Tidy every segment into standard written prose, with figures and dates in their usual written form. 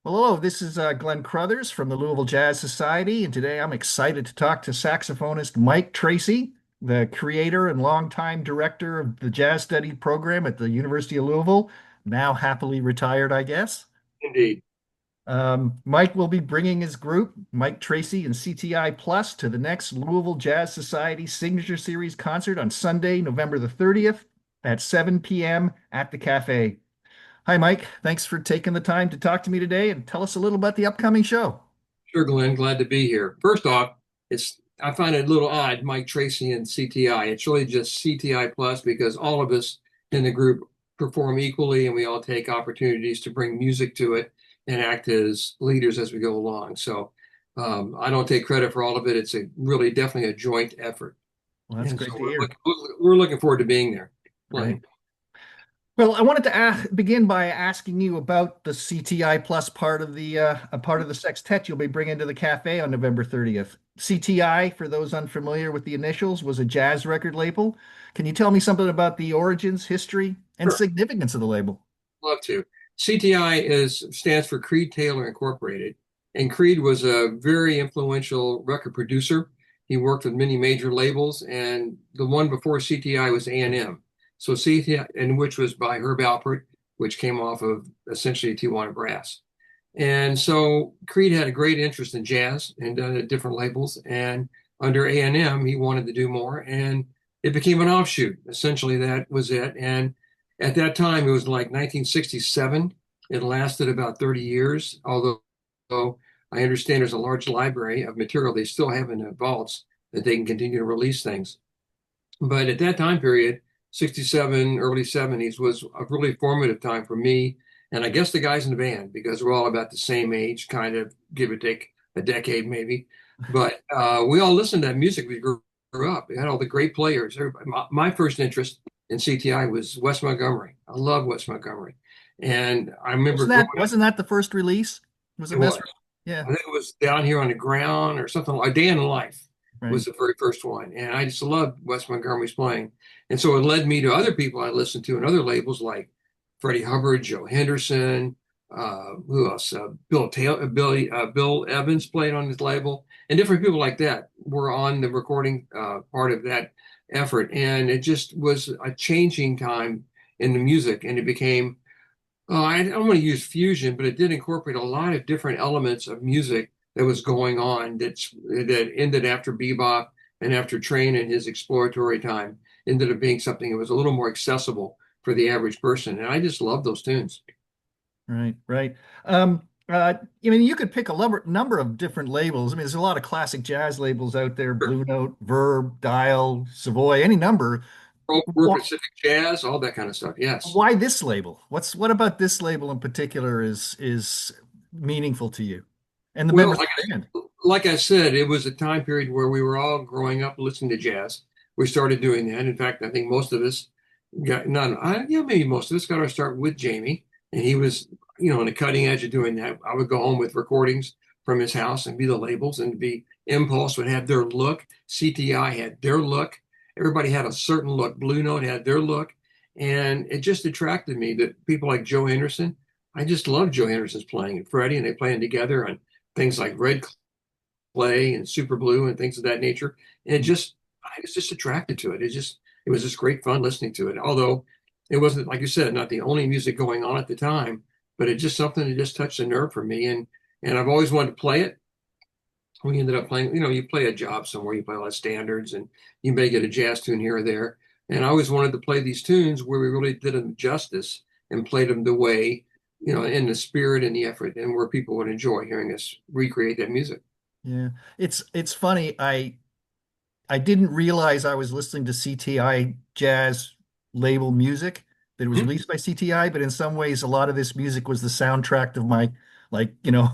Well, hello, this is Glenn Crothers from the Louisville Jazz Society, and today I'm excited to talk to saxophonist Mike Tracy, the creator and longtime director of the Jazz Study program at the University of Louisville, now happily retired, I guess. Indeed. Mike will be bringing his group, Mike Tracy and CTI Plus, to the next Louisville Jazz Society Signature Series concert on Sunday, November the 30th at 7 p.m. at the Cafe. Hi, Mike. Thanks for taking the time to talk to me today and tell us a little about the upcoming show. Sure, Glenn. Glad to be here. First off, I find it a little odd, Mike Tracy and CTI. It's really just CTI plus because all of us in the group perform equally and we all take opportunities to bring music to it and act as leaders as we go along. So I don't take credit for all of it. It's a really definitely a joint effort. Well, that's And so great to hear. we're looking forward to being there Right. playing. Well, I wanted to begin by asking you about the CTI Plus part of the a part of the sextet you'll be bringing to the cafe on November 30th. CTI, for those unfamiliar with the initials, was a jazz record label. Can you tell me something about the origins, history, and Sure. significance of the label? Love to. CTI stands for Creed Taylor Incorporated, and Creed was a very influential record producer. He worked with many major labels, and the one before CTI was A&M. So CTI, and which was by Herb Alpert, which came off of essentially Tijuana Brass. And so Creed had a great interest in jazz and done it at different labels. And under A&M, he wanted to do more, and it became an offshoot. Essentially, that was it. And at that time, it was like 1967. It lasted about 30 years, although I understand there's a large library of material they still have in the vaults that they can continue to release things. But at that time period, 67, early 70s was a really formative time for me. And I guess the guys in the band, because we're all about the same age, kind of give or take a decade maybe. But we all listened to that music. We grew up. We had all the great players. My first interest in CTI was Wes Montgomery. I love Wes Montgomery. And I remember Wasn't growing that up, wasn't that the first release? Was it it best? was. Yeah, I think it was Down Here on the Ground or something like A Day in the Life right. was the very first one. And I just loved Wes Montgomery's playing. And so it led me to other people I listened to and other labels like Freddie Hubbard, Joe Henderson, who else? Bill Evans played on his label, and different people like that were on the recording part of that effort. And it just was a changing time in the music, and it became I don't want to use fusion, but it did incorporate a lot of different elements of music that was going on that ended after bebop and after Train and his exploratory time ended up being something that was a little more accessible for the average person. And I just love those tunes. Right, right. I mean, you could pick a number of different labels. I mean, there's a lot of classic jazz labels out there: Sure. Blue Note, Verb, Dial, Savoy, any number. We're Why, Pacific Jazz, all that kind of stuff. Yes. why this label? What about this label in particular is meaningful to you and the Well, members of the band? like I said, it was a time period where we were all growing up listening to jazz. We started doing that. In fact, I think most of us got yeah, maybe most of us got our start with Jamie, and he was, on the cutting edge of doing that. I would go home with recordings from his house and be the labels, and be Impulse would have their look, CTI had their look, everybody had a certain look, Blue Note had their look, and it just attracted me that people like Joe Henderson. I just love Joe Henderson's playing and Freddie, and they playing together on things like Red Clay and Super Blue and things of that nature. And I was just attracted to it. It was just great fun listening to it. Although it wasn't, like you said, not the only music going on at the time, but it's just something that just touched a nerve for me. And I've always wanted to play it. We ended up playing, you play a job somewhere, you play a lot of standards, and you may get a jazz tune here or there. And I always wanted to play these tunes where we really did them justice and played them the way, in the spirit and the effort, and where people would enjoy hearing us recreate that music. Yeah, it's funny. I didn't realize I was listening to CTI jazz label music that it was Mhm. released by CTI, but in some ways, a lot of this music was the soundtrack of my,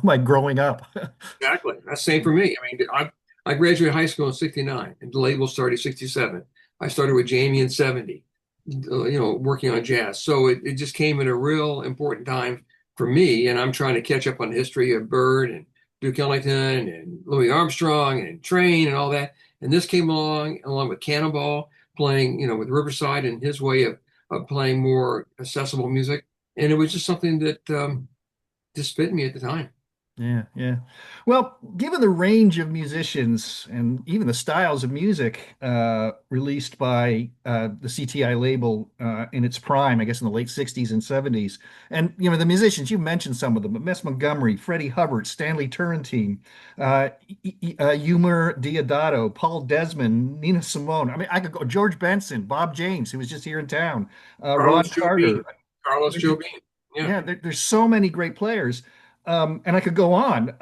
my growing up. Exactly. That's the same for me. I mean, I graduated high school in 69 and the label started 67. I started with Jamie in 70, working on jazz. So it just came at a real important time for me. And I'm trying to catch up on the history of Bird and Duke Ellington and Louis Armstrong and Train and all that. And this came along with Cannonball playing, with Riverside and his way of playing more accessible music. And it was just something that just fit me at the time. Yeah, yeah. Well, given the range of musicians and even the styles of music released by the CTI label in its prime, I guess in the late 60s and 70s, and the musicians, you mentioned some of them, but Wes Montgomery, Freddie Hubbard, Stanley Turrentine, Emer Diodato, Paul Desmond, Nina Simone. I mean, I could go George Benson, Bob James, who was just here in town, Ron Carlos Jobim. Carter. Carlos Jobim. Yeah. Yeah, there's so many great players, and I could go on.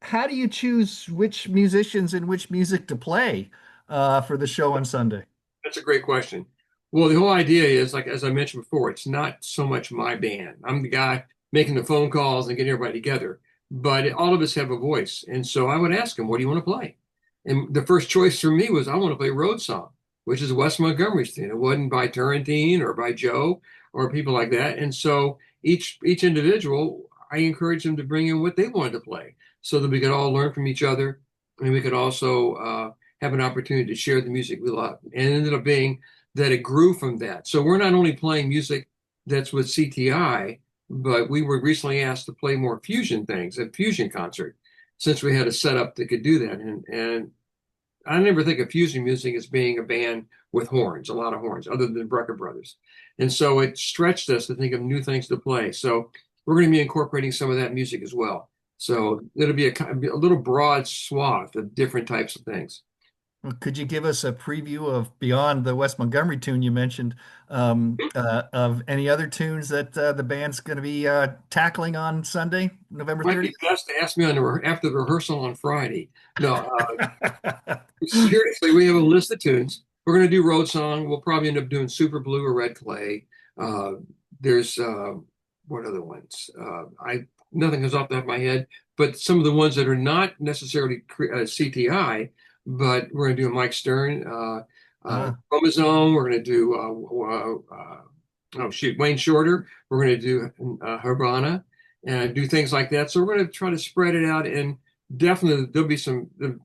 How do you choose which musicians and which music to play for the show on Sunday? That's a great question. Well, the whole idea is, like as I mentioned before, it's not so much my band. I'm the guy making the phone calls and getting everybody together, but all of us have a voice. And so I would ask them, what do you want to play? And the first choice for me was, I want to play Road Song, which is Wes Montgomery's thing. It wasn't by Turrentine or by Joe or people like that. And so each individual, I encouraged them to bring in what they wanted to play so that we could all learn from each other and we could also have an opportunity to share the music we love. And it ended up being that it grew from that. So we're not only playing music that's with CTI, but we were recently asked to play more fusion things, a fusion concert, since we had a setup that could do that. And I never think of fusion music as being a band with horns, a lot of horns, other than Brecker Brothers. And so it stretched us to think of new things to play. So we're going to be incorporating some of that music as well. So it'll be a little broad swath of different types of things. Well, could you give us a preview of beyond the Wes Montgomery tune you mentioned, of any other tunes that the band's going to be tackling on Sunday, November Might be 30th? best to ask me on after the rehearsal on Friday. No, seriously, we have a list of tunes. We're going to do Road Song. We'll probably end up doing Super Blue or Red Clay. Uh, there's what other ones? I Nothing comes off the top of my head, but some of the ones that are not necessarily CTI, but we're going to do a Mike Stern, Uh, Chromosome. We're going to do oh shoot, Wayne Shorter. We're going to do Havana and do things like that. So we're going to try to spread it out, and definitely there'll be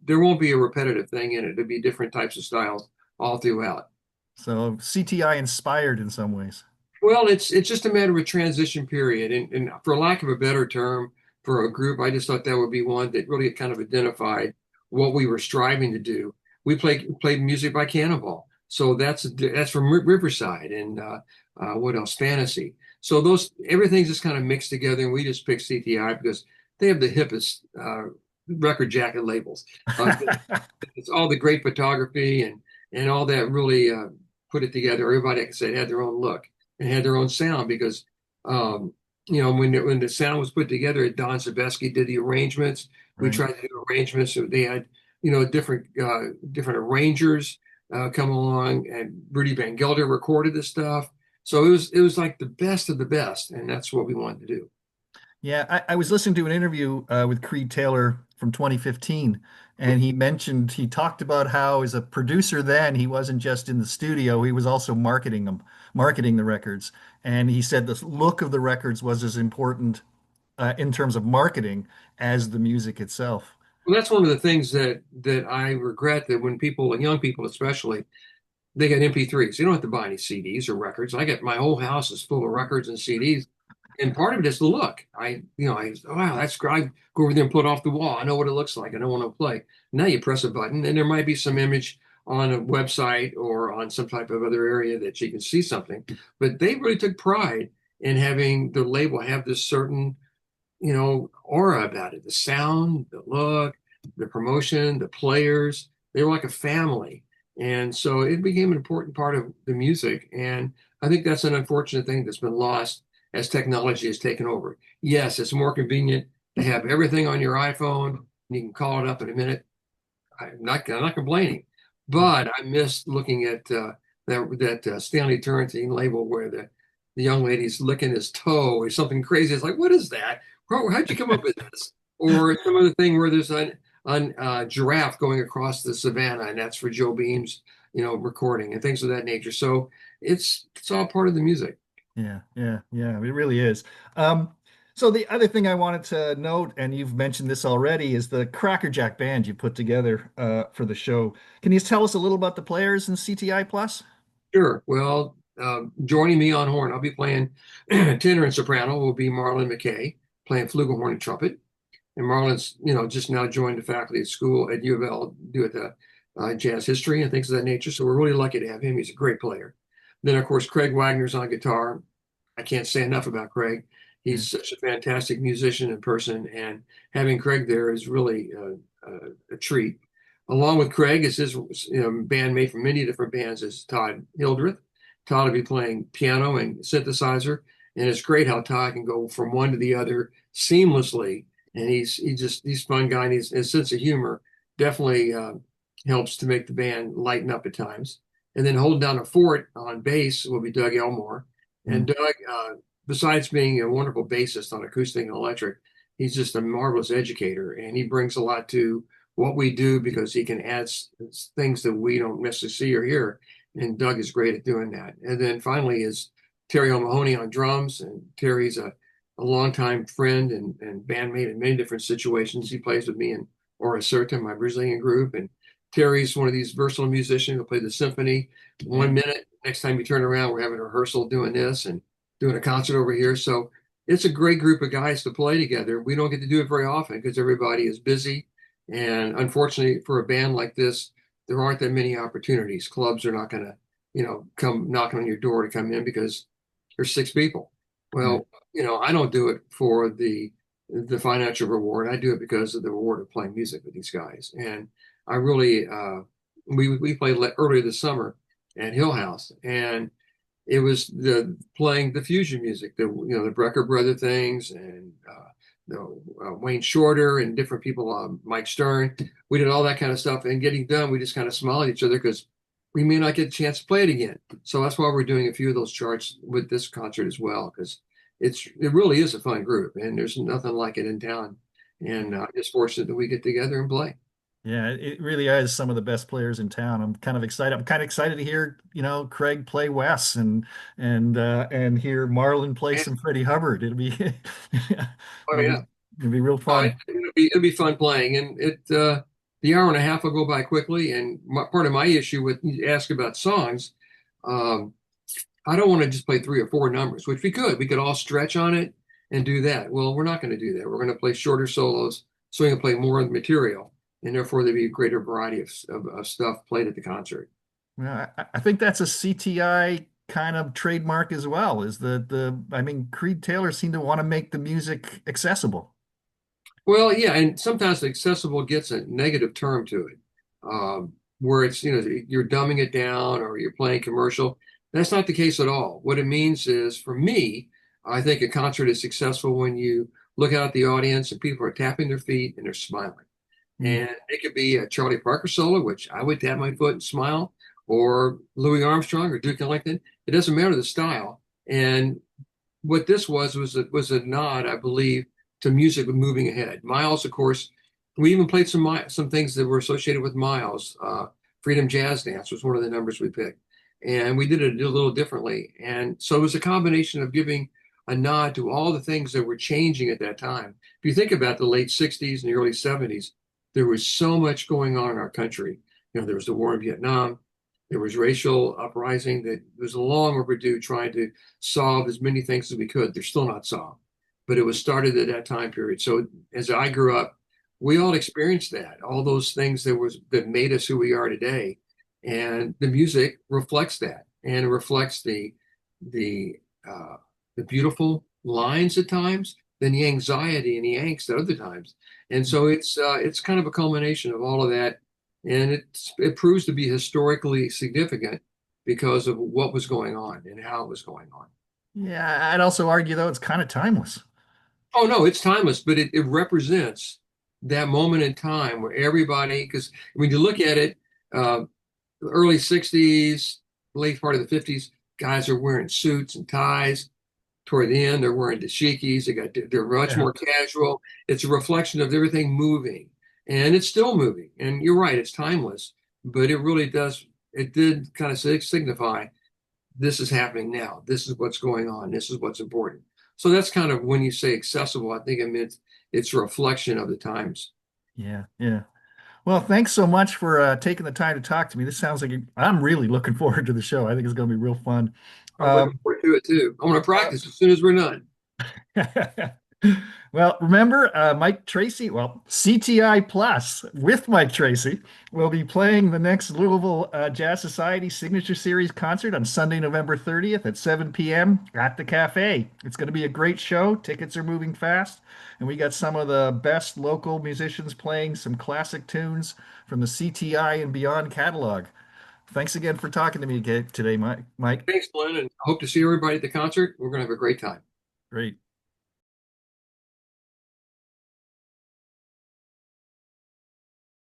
there won't be a repetitive thing in it. There'll be different types of styles all throughout. so CTI inspired in some ways. Well, it's just a matter of a transition period, and for lack of a better term for a group, I just thought that would be one that really kind of identified what we were striving to do. We played music by Cannonball, so that's from Riverside, and what else? Fantasy. So those everything's just kind of mixed together, and we just picked CTI because they have the hippest record jacket labels. Uh, it's all the great photography and all that really put it together. Everybody, like I said, had their own look and had their own sound because um, when the sound was put together, Don Sebesky did the arrangements. We Right. tried to do arrangements, so they had different arrangers come along, and Rudy Van Gelder recorded the stuff. So it was like the best of the best, and that's what we wanted to do. Yeah, I was listening to an interview with Creed Taylor from 2015, and he talked about how as a producer then he wasn't just in the studio, he was also marketing the records. And he said the look of the records was as important in terms of marketing as the music itself. Well, that's one of the things that I regret that when people, young people especially, they get MP3s. You don't have to buy any CDs or records. I get my whole house is full of records and CDs. And part of it is the look. Wow, that's great. I go over there and put it off the wall. I know what it looks like. I know what to play. Now you press a button, and there might be some image on a website or on some type of other area that you can see something. But they really took pride in having the label have this certain, aura about it. The sound, the look, the promotion, the players. They were like a family. And so it became an important part of the music. And I think that's an unfortunate thing that's been lost as technology has taken over. Yes, it's more convenient to have everything on your iPhone. And you can call it up in a minute. I'm not complaining, but I missed looking at that Stanley Turrentine label where the young lady's licking his toe or something crazy. It's like, what is that? How'd you come up with this? Or some other thing where there's a giraffe going across the savannah, and that's for Joe Beam's, recording and things of that nature. So it's all part of the music. Yeah, yeah, yeah, it really is. Um, so the other thing I wanted to note, and you've mentioned this already, is the Cracker Jack band you put together for the show. Can you tell us a little about the players in CTI Plus? Sure. Well, joining me on horn, I'll be playing tenor and soprano will be Marlon McKay. playing flugelhorn and trumpet. And Marlon's, just now joined the faculty at school at U of L, doing the jazz history and things of that nature. So we're really lucky to have him. He's a great player. Then, of course, Craig Wagner's on guitar. I can't say enough about Craig. Yeah. He's such a fantastic musician in person, and having Craig there is really a treat. Along with Craig is his bandmate from many different bands is Todd Hildreth. Todd will be playing piano and synthesizer, and it's great how Todd can go from one to the other seamlessly. And he's a fun guy, and his sense of humor definitely helps to make the band lighten up at times. And then holding down a fort on bass will be Doug Elmore. And Mm. Doug, besides being a wonderful bassist on acoustic and electric, he's just a marvelous educator, and he brings a lot to what we do because he can add things that we don't necessarily see or hear. And Doug is great at doing that. And then finally is Terry O'Mahony on drums, and Terry's a longtime friend and bandmate in many different situations. He plays with me in Ora Certa, my Brazilian group, and Terry's one of these versatile musicians who play the symphony Yeah. 1 minute. Next time you turn around, we're having a rehearsal doing this and doing a concert over here. So it's a great group of guys to play together. We don't get to do it very often because everybody is busy. And unfortunately, for a band like this, there aren't that many opportunities. Clubs are not going to, come knocking on your door to come in because there's 6 people. Right. Well, I don't do it for the financial reward. I do it because of the reward of playing music with these guys. And I really, we played earlier this summer at Hill House, and it was the playing the fusion music, the Brecker brother things, and Wayne Shorter and different people, Mike Stern. We did all that kind of stuff, and getting done, we just kind of smile at each other because we may not get a chance to play it again. So that's why we're doing a few of those charts with this concert as well, because it really is a fun group, and there's nothing like it in town. And just fortunate that we get together and play. Yeah, it really is some of the best players in town. I'm kind of excited. I'm kind of excited to hear, Craig play Wes and hear Marlon play And, some Freddie Hubbard. oh It'll be yeah, it'll be real fun. it'll be fun playing, and the hour and a half will go by quickly. And part of my issue with you ask about songs, um, I don't want to just play 3 or 4 numbers, which we could. We could all stretch on it and do that. Well, we're not going to do that. We're going to play shorter solos so we can play more of the material, and therefore there'll be a greater variety of stuff played at the concert. Well, I think that's a CTI kind of trademark as well, is I mean, Creed Taylor seemed to want to make the music accessible. Well, yeah, and sometimes accessible gets a negative term to it, where it's, you're dumbing it down or you're playing commercial. That's not the case at all. What it means is, for me, I think a concert is successful when you look out at the audience and people are tapping their feet and they're smiling. Mm. And it could be a Charlie Parker solo, which I would tap my foot and smile, or Louis Armstrong or Duke Ellington. It doesn't matter the style. And what this was a nod, I believe, to music moving ahead. Miles, of course, we even played some things that were associated with Miles. Freedom Jazz Dance was one of the numbers we picked, and we did it a little differently. And so it was a combination of giving a nod to all the things that were changing at that time. If you think about the late '60s and the early '70s, there was so much going on in our country. There was the war in Vietnam. There was racial uprising that was long overdue, trying to solve as many things as we could. They're still not solved, but it was started at that time period. So as I grew up, we all experienced that, all those things that made us who we are today. And the music reflects that, and it reflects the uh, the beautiful lines at times, then the anxiety and the angst at other times. And so it's kind of a culmination of all of that, and it proves to be historically significant because of what was going on and how it was going on. Yeah, I'd also argue though it's kind of timeless. Oh no, it's timeless, but it represents that moment in time where everybody, because when you look at it, uh, early '60s, late part of the '50s, guys are wearing suits and ties. Toward the end, they're wearing dashikis. They're much Yeah. more casual. It's a reflection of everything moving, and it's still moving. And you're right, it's timeless, but it really does. It did kind of signify this is happening now. This is what's going on. This is what's important. So that's kind of when you say accessible, I think it means it's a reflection of the times. Yeah, yeah. Well, thanks so much for taking the time to talk to me. This sounds like I'm really looking forward to the show. I think it's going to be real fun. I'm looking Um, forward to it too. I'm going to practice as soon as we're done. Well, remember, Mike Tracy, well, CTI Plus with Mike Tracy will be playing the next Louisville Jazz Society Signature Series concert on Sunday, November 30th at 7 p.m. at the Cafe. It's going to be a great show. Tickets are moving fast, and we got some of the best local musicians playing some classic tunes from the CTI and beyond catalog. Thanks again for talking to me today, Mike. Mike, Thanks, Glenn, and I hope to see everybody at the concert. We're going to have a great time. great.